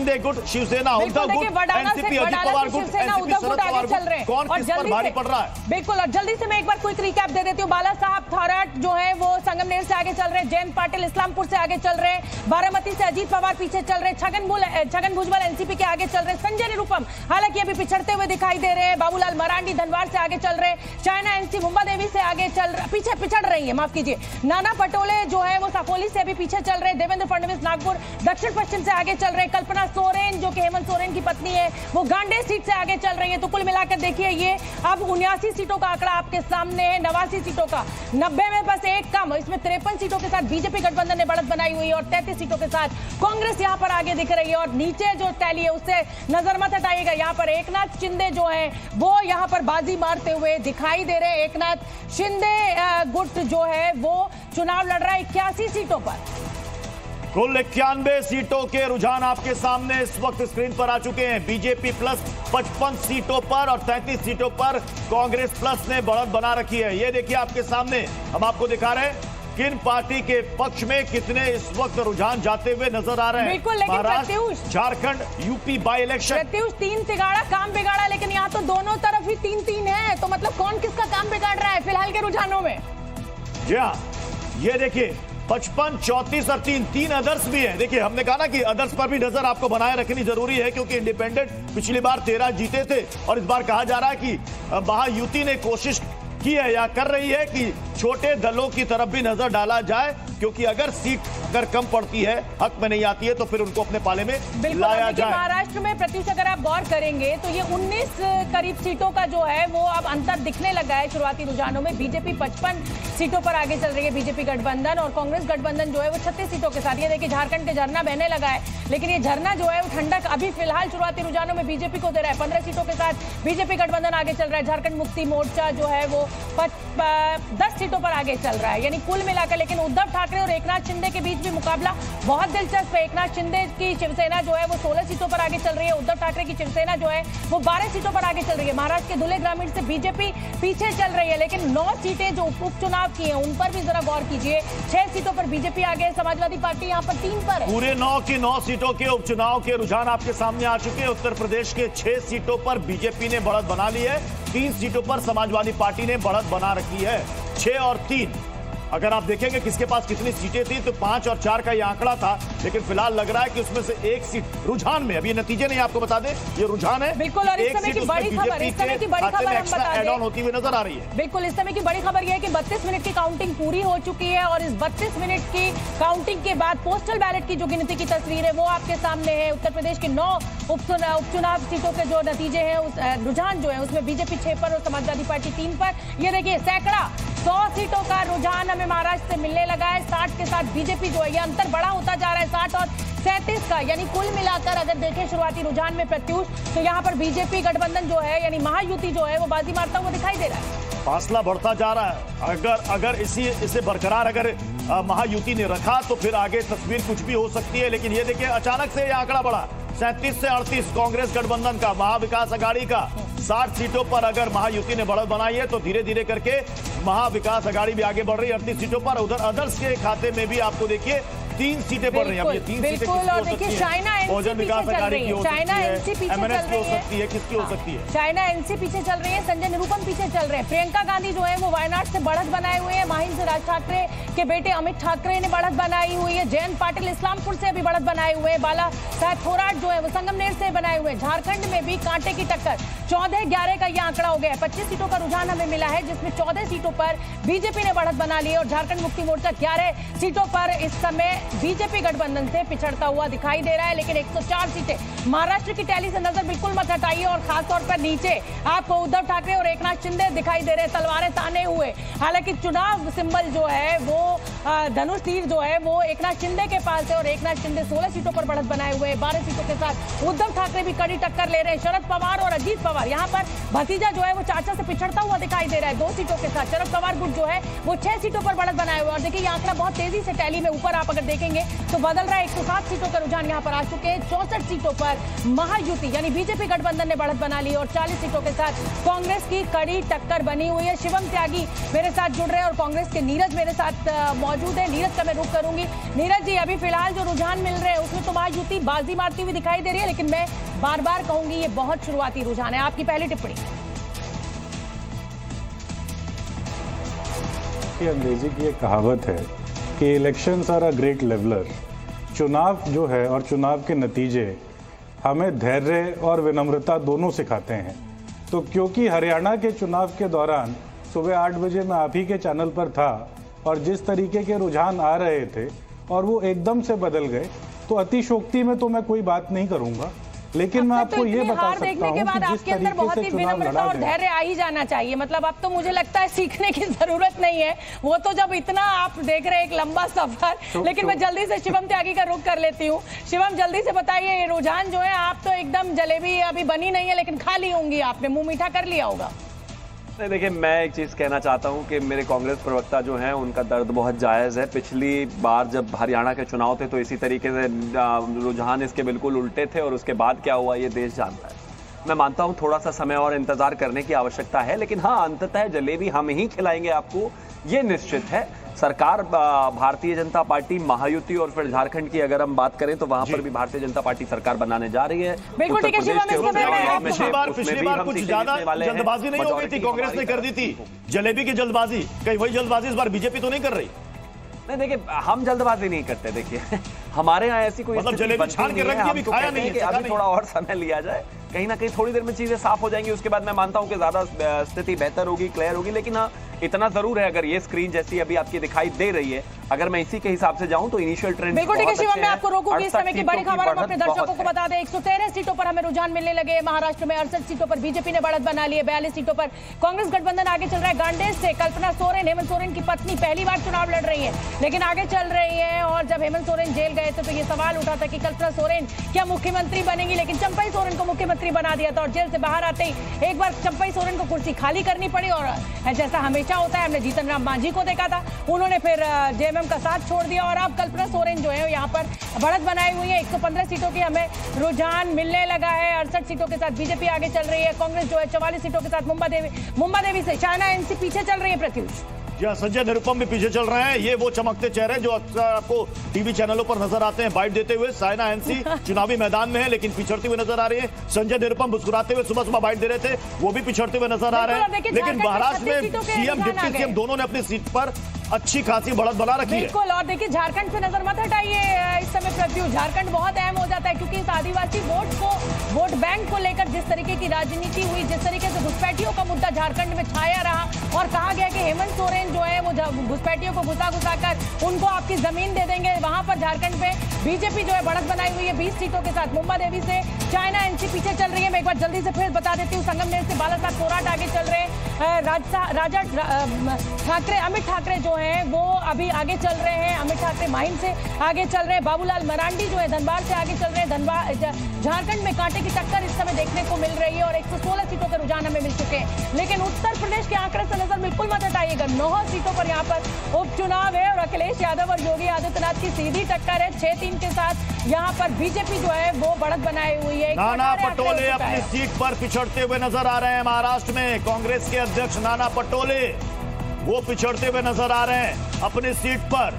शिंदे गुट, शिवसेना उद्धव गुट, एनसीपी अजित पवार गुट, एनसीपी शरद पवार गुट, कौन किस पर भारी पड़ रहा है? बिल्कुल, और जल्दी से मैं एक बार क्विक रिकैप दे देती हूँ। बाला साहब थोराट जो है वो संगमनेर से आगे चल रहे हैं, जयंत पाटिल इस्लामपुर से आगे चल रहे हैं, बारामती से अजीत पवार पीछे चल रहे हैं, छगन भुजबल एनसीपी के आगे चल रहे हैं, संजय निरुपम हालांकि अभी पिछड़ते हुए दिखाई दे रहे हैं, बाबूलाल मरांडी धनवार से आगे चल रहे हैं, चाइना एनसी मुंबा देवी से आगे पीछे पिछड़ रही है, माफ कीजिए, नाना पटोले जो है वो साकोली से अभी पीछे चल रहे हैं, देवेंद्र फडणवीस नागपुर दक्षिण पश्चिम से आगे चल रहे हैं, कल्पना सोरेन जो कि हेमंत सोरेन की पत्नी है वो गांडे सीट से आगे चल रही है। तो कुल मिलाकर देखिए ये अब 79 सीटों का आंकड़ा आपके सामने है, 89 सीटों का, 90 में बस एक कम, इसमें 53 सीटों के साथ बीजेपी गठबंधन ने बढ़त बनाई हुई है और 33 सीटों के साथ कांग्रेस यहां पर आगे दिख रही है। और नीचे जो टैली है उससे नजर मत हटाइएगा, यहां पर एकनाथ शिंदे जो है वो यहां पर बाजी मारते हुए दिखाई दे रहे हैं। एकनाथ शिंदे गुट जो है वो चुनाव लड़ रहा है 81 सीटों पर। कुल 91 सीटों के रुझान आपके सामने इस वक्त स्क्रीन पर आ चुके हैं। बीजेपी प्लस 55 सीटों पर और 33 सीटों पर कांग्रेस प्लस ने बढ़त बना रखी है। ये देखिए आपके सामने, हम आपको दिखा रहे हैं किन पार्टी के पक्ष में कितने इस वक्त रुझान जाते हुए नजर आ रहे हैं। बिल्कुल, लेकिन Maharashtra, Jharkhand, UP by election, Pratyush 3 तिगाड़ा काम बिगाड़ा, लेकिन यहाँ तो दोनों तरफ ही 3-3 है, तो मतलब कौन किसका काम बिगाड़ रहा है फिलहाल के रुझानों में? जी हाँ, ये देखिए 55, 34 और 3 अदर्स भी है। देखिए हमने कहा ना कि अदर्स पर भी नजर आपको बनाए रखनी जरूरी है, क्योंकि इंडिपेंडेंट पिछली बार 13 जीते थे और इस बार कहा जा रहा है कि महायुति ने कोशिश की है या कर रही है कि छोटे दलों की तरफ भी नजर डाला जाए, क्योंकि अगर सीट अगर कम पड़ती है, हक में नहीं आती है, तो फिर उनको अपने पाले में लाया जाए। महाराष्ट्र में प्रत्युष अगर आप गौर करेंगे तो ये 19 करीब सीटों का जो है वो अब अंतर दिखने लगा है शुरुआती रुझानों में। बीजेपी 55 सीटों पर आगे चल रही है, बीजेपी गठबंधन, और कांग्रेस गठबंधन जो है वो 36 सीटों के साथ। ये देखिए झारखंड के झरना बहने लगा है, लेकिन ये झरना जो है वो ठंडक अभी फिलहाल शुरुआती रुझानों में बीजेपी को दे रहा है। 15 सीटों के साथ बीजेपी गठबंधन आगे चल रहा है। झारखंड मुक्ति मोर्चा जो है वो 10 सीटों पर आगे चल रहा है, यानी कुल मिलाकर। लेकिन उद्धव ठाकरे और एकनाथ शिंदे के बीच भी मुकाबला बहुत दिलचस्प है। एकनाथ शिंदे की शिवसेना जो है वो 16 सीटों पर आगे चल रही है, उद्धव ठाकरे की शिवसेना जो है वो 12 सीटों पर आगे चल रही है। महाराष्ट्र के धुले ग्रामीण से बीजेपी पीछे चल रही है, लेकिन 9 सीटें जो उपचुनाव की हैं उन पर भी जरा गौर कीजिए। 6 सीटों पर बीजेपी आगे है, समाजवादी पार्टी यहाँ पर 3 पर है। पूरे 9 की 9 सीटों के उपचुनाव के रुझान आपके सामने आ चुके हैं। उत्तर प्रदेश के 6 सीटों पर बीजेपी ने बढ़त बना ली है, 3 सीटों पर समाजवादी पार्टी ने बढ़त बना रखी है। 6 और 3, अगर आप देखेंगे किसके पास कितनी सीटें थी तो 5 और 4 का ये आंकड़ा था, लेकिन फिलहाल लग रहा है कि उसमें से एक सीट रुझान में, अभी नतीजे नहीं आपको बता दें, ये रुझान है। बिल्कुल, और इस समय की बड़ी खबर, इस समय की बड़ी खबर हम बता दें, ऐड ऑन होती हुई नजर आ रही है। बिल्कुल, इस समय की बड़ी खबर यह है कि 32 मिनट की काउंटिंग पूरी हो चुकी है और इस 32 मिनट की काउंटिंग के बाद पोस्टल बैलेट की जो गिनती की तस्वीर है वो आपके सामने है। उत्तर प्रदेश के 9 उपचुनाव सीटों के जो नतीजे हैं, उस रुझान जो है उसमें बीजेपी 6 पर और समाजवादी पार्टी 3 पर। ये देखिए सैकड़ा 100 सीटों का रुझान हमें महाराष्ट्र से मिलने लगा है। 60 के साथ बीजेपी जो है, ये अंतर बड़ा होता जा रहा है 60 और 37 का, यानी कुल मिलाकर अगर देखें शुरुआती रुझान में प्रत्युष, तो यहाँ पर बीजेपी गठबंधन जो है यानी महायुति जो है वो बाजी मारता हुआ दिखाई दे रहा है। फासला बढ़ता जा रहा है। अगर इसे बरकरार अगर महायुति ने रखा तो फिर आगे तस्वीर कुछ भी हो सकती है, लेकिन ये देखिए अचानक से ये आंकड़ा बढ़ा 37 से 38 कांग्रेस गठबंधन का, महाविकास अघाड़ी का। 60 सीटों पर अगर महायुति ने बढ़त बनाई है तो धीरे धीरे करके महाविकास अघाड़ी भी आगे बढ़ रही है 38 सीटों पर। उधर अदर्स के खाते में भी आपको देखिए 3 सीटें बढ़ रही हैं। अब ये 3 सीटें किसकी हो सकती है? बहुजन विकास अघाड़ी की हो सकती है, एमएनएस की हो सकती है, किसकी हो सकती है? चाइना एनसी पीछे चल रही है, संजय निरुपम पीछे चल रहे हैं, प्रियंका गांधी जो है वो वायनाड से बढ़त बनाए हुए हैं, माहिम से राज ठाकरे के बेटे अमित ठाकरे ने बढ़त बनाई हुई है, जयंत पाटिल इस्लामपुर से भी बढ़त बनाए हुए हैं, बाला साहब थोराट जो है वो संगमनेर से बनाए हुए हैं। झारखंड में भी कांटे की टक्कर, 14-11 का ये आंकड़ा हो गया है। 25 सीटों का रुझान हमें मिला है, जिसमें 14 सीटों पर बीजेपी ने बढ़त बना ली है और झारखंड मुक्ति मोर्चा 11 सीटों पर इस समय बीजेपी गठबंधन से पिछड़ता हुआ दिखाई दे रहा है। लेकिन 104 सीटें महाराष्ट्र की टैली से नजर बिल्कुल मत हटाइए, और खासतौर पर नीचे आपको उद्धव ठाकरे और एकनाथ शिंदे दिखाई दे रहे हैं तलवारें ताने हुए। हालांकि चुनाव सिंबल जो है वो धनुष तीर जो है वो एकनाथ शिंदे के पास है और एकनाथ शिंदे 16 सीटों पर बढ़त बनाए हुए हैं। 12 सीटों के साथ उद्धव ठाकरे भी कड़ी टक्कर ले रहे हैं। शरद पवार और अजीत पवार, यहाँ पर भतीजा जो है वो चाचा से पिछड़ता हुआ दिखाई दे रहा है 2 सीटों के साथ। शरद पवार गुट जो है वो 6 सीटों पर बढ़त बनाए हुए हैं। और देखिए ये आंकड़ा बहुत तेजी से टैली में ऊपर आप अगर देखेंगे तो बदल रहा है। 107 सीटों का रुझान यहाँ पर आ चुके हैं। 64 सीटों पर महायुति यानी बीजेपी गठबंधन ने बढ़त बना ली और 40 सीटों के साथ कांग्रेस की कड़ी टक्कर बनी हुई है। शिवम त्यागी मेरे साथ जुड़ रहे हैं और कांग्रेस के नीरज मेरे साथ मौजूद है। नीरज का मैं रुख करूंगी। नीरज जी, अभी फिलहाल जो रुझान मिल रहे हैं उसमें तो महायुति बाजी मारती हुई दिखाई दे रही है, लेकिन मैं बार बार कहूंगी ये बहुत शुरुआती रुझान है। आपकी पहली टिप्पणी। अंग्रेजी की एक कहावत है कि elections are a great leveller. चुनाव जो है और चुनाव के नतीजे हमें धैर्य और विनम्रता दोनों सिखाते हैं। तो क्योंकि हरियाणा के चुनाव के दौरान सुबह 8 बजे मैं आप ही के चैनल पर था और जिस तरीके के रुझान आ रहे थे और वो एकदम से बदल गए, तो अतिशोक्ति में तो मैं कोई बात नहीं करूंगा, लेकिन मैं आपको ये बता सकता हूं कि जिस तरीके से चुनाव लड़ा और धैर्य आ ही जाना चाहिए। मतलब अब तो मुझे लगता है सीखने की जरूरत नहीं है, वो तो जब इतना आप देख रहे हैं एक लंबा सफर। लेकिन मैं जल्दी से शिवम त्यागी का रुख कर लेती हूँ। शिवम, जल्दी से बताइए, ये रुझान जो है, आप तो एकदम जलेबी अभी बनी नहीं है लेकिन खा ली होंगी, आपने मुंह मीठा कर लिया होगा। नहीं, देखिए, मैं एक चीज़ कहना चाहता हूं कि मेरे कांग्रेस प्रवक्ता जो हैं उनका दर्द बहुत जायज़ है। पिछली बार जब हरियाणा के चुनाव थे तो इसी तरीके से रुझान इसके बिल्कुल उल्टे थे और उसके बाद क्या हुआ ये देश जानता है। मैं मानता हूं थोड़ा सा समय और इंतजार करने की आवश्यकता है, लेकिन हाँ, अंततः जलेबी हम ही खिलाएंगे आपको, ये निश्चित है। सरकार भारतीय जनता पार्टी, महायुति और फिर झारखंड की अगर हम बात करें तो वहां पर भी भारतीय जनता पार्टी सरकार बनाने जा रही है। बिल्कुल ठीक है शिवम, पिछली बार कुछ ज्यादा जल्दबाजी नहीं हो गई थी, कांग्रेस ने कर दी थी जलेबी की जल्दबाजी। कहीं वही जल्दबाजी इस बार बीजेपी तो नहीं कर रही? नहीं, देखिए, हम जल्दबाजी नहीं करते। देखिए, हमारे यहाँ ऐसी कोई मतलब जलेबी छान के रख दी, अभी खाया नहीं है, अभी थोड़ा और समय लिया जाए, कहीं ना कहीं थोड़ी देर में चीजें साफ हो जाएंगी। उसके बाद मैं मानता हूं कि ज्यादा स्थिति बेहतर होगी, क्लियर होगी। लेकिन हाँ, इतना जरूर है, अगर ये स्क्रीन जैसी अभी आपकी दिखाई दे रही है, अगर मैं इसी के हिसाब से जाऊं तो इनिशियल ट्रेंड बिल्कुल ठीक है शिवम, मैं आपको रोकूंगी। इस समय की बड़ी खबर हम अपने दर्शकों को बता दें। 113 सीटों पर हमें रुझान मिलने लगे। महाराष्ट्र में 68 सीटों पर बीजेपी ने बढ़त बना ली है। 42 सीटों पर कांग्रेस गठबंधन आगे चल रहा है। गांडेय से कल्पना सोरेन, हेमंत सोरेन की पत्नी, पहली बार चुनाव लड़ रही है, लेकिन आगे चल रही है। और जब हेमंत सोरेन जेल गए थे तो ये सवाल उठा था कि कल्पना सोरेन क्या मुख्यमंत्री बनेंगी, लेकिन चंपई सोरेन को मुख्यमंत्री बना दिया था। और जेल से बाहर आते ही एक बार चंपई सोरेन को कुर्सी खाली करनी पड़ी और जैसा हमेशा होता है, हमने जीतन राम मांझी को देखा था, उन्होंने फिर जेएमएम का साथ छोड़ दिया और अब कल्पना सोरेन जो है यहाँ पर बढ़त बनाई हुई है। 115 सीटों की हमें रुझान मिलने लगा है। 68 सीटों के साथ बीजेपी आगे चल रही है। कांग्रेस जो है 44 सीटों के साथ मुंबा देवी से चाइना एनसी पीछे चल रही है। प्रत्युष जी, संजय निरुपम भी पीछे चल रहे हैं। ये वो चमकते चेहरे जो अक्सर आपको टीवी चैनलों पर नजर आते हैं बाइट देते हुए। साइना एनसी चुनावी मैदान में है लेकिन पिछड़ती हुई नजर आ रही है। संजय निरुपम मुस्कुराते हुए सुबह सुबह बाइट दे रहे थे, वो भी पिछड़ते हुए नजर आ रहे हैं। लेकिन महाराष्ट्र में सीएम, डिप्टी सीएम दोनों ने अपनी सीट पर अच्छी खासी बढ़त बना रखी है। बिल्कुल, और देखिए झारखंड से नजर मत हटाइए इस समय प्रत्युष। झारखंड बहुत अहम हो जाता है क्योंकि इस आदिवासी वोट बैंक को लेकर जिस तरीके की राजनीति हुई, जिस तरीके से घुसपैठियों का मुद्दा झारखंड में छाया रहा और कहा गया कि हेमंत सोरेन जो है वो घुसपैठियों को घुसा कर उनको आपकी जमीन दे देंगे। वहां पर झारखंड में बीजेपी जो है बढ़त बनाई हुई है 20 सीटों के साथ। मुंबा देवी से चाइना एनसी पीछे चल रही है। मैं एक बार जल्दी से फिर बता देती हूँ। संगमनेर से बाला साहब कोराट आगे चल रहे हैं। राजा ठाकरे, अमित ठाकरे जो हैं वो अभी आगे चल रहे हैं। अमित ठाकरे माहिम से आगे चल रहे हैं। बाबूलाल मरांडी जो है धनबाद से आगे चल रहे हैं। झारखंड में कांटे की टक्कर इस समय देखने को मिल रही है और 116 सीटों के रुझान हमें मिल चुके हैं। लेकिन उत्तर प्रदेश के आंकड़े से नजर बिल्कुल मत हटाइएगा। 9 सीटों पर यहाँ पर उपचुनाव है और अखिलेश यादव और योगी आदित्यनाथ की सीधी टक्कर है। 6-3 के साथ यहाँ पर बीजेपी जो है वो बढ़त बनाई हुई है। नाना पटोले अपनी सीट पर पिछड़ते हुए नजर आ रहे हैं। महाराष्ट्र में कांग्रेस के अध्यक्ष नाना पटोले वो पिछड़ते हुए नजर आ रहे हैं अपनी सीट पर।